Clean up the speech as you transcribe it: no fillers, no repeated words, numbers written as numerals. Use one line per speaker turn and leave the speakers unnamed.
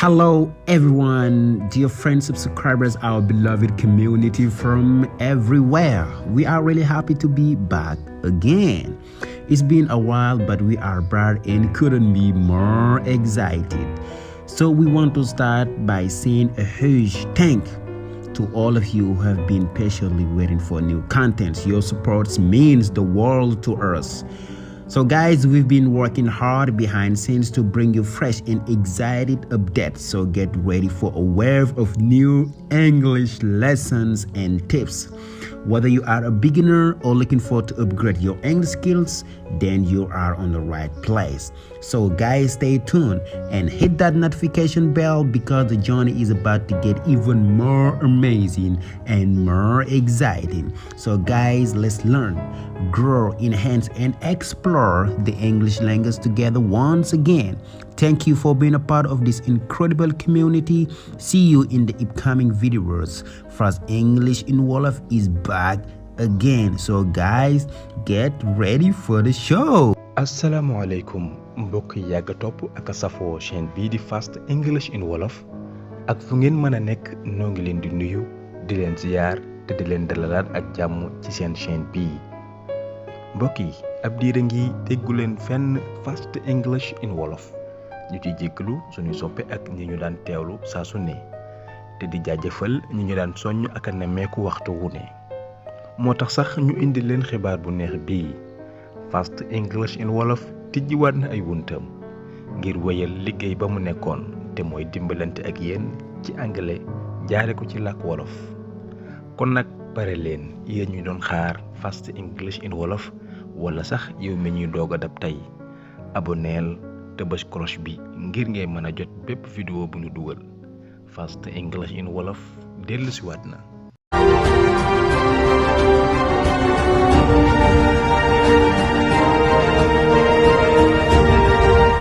Hello everyone, dear friends, subscribers, our beloved community from everywhere. We are really happy to be back again. It's been a while, but we are back and couldn't be more excited. So we want to start by saying a huge thank to all of you who have been patiently waiting for new content. Your support means the world to us. So guys, we've been working hard behind scenes to bring you fresh and excited updates. So get ready for a wave of new English lessons and tips. Whether you are a beginner or looking forward to upgrade your English skills, then you are on the right place. So guys, stay tuned and hit that notification bell because the journey is about to get even more amazing and more exciting. So guys, let's learn, grow, enhance, and explore the English language together once again. Thank you for being a part of this incredible community. See you in the upcoming videos. First, English in Wolof is back again. So guys, get ready for the show.
Assalamualaikum mbokk yi yàgg topp ak safoo chaîne bii di Fast English in Wolof ak fu ngeen mën a nekk noo ngi leen di nuyu di leen ziyaar te di leen dalalaat ak jàmm ci seen chaîne bii. Mbokk yi ab diira ngi déggu leen fenn Fast English in Wolof ñu ciy jéggalu suñuy soppe ak ñi ñu daan teewlu saa su ne te di jaajëfal ñi ñu daan soññ ak a nemmeeku waxtu wu ne. moo tax sax ñu indi leen xibaar bu neex bii Fast English in Wolof tijjiwaat na ay wuntam ngir wéyal liggéey ba mu nekkoon te mooy dimbalante ak yéen ci anglais jaare ko ci làkk wolof. kon nag pare leen yéen ñu doon xaar Fast English in Wolof wala sax yow mi ñuy doog a dab tey aboneel te bës cloche bi ngir ngay mën a jot bépp vidéo bu ñu dugal. Fast English in Wolof dellusiwaat na.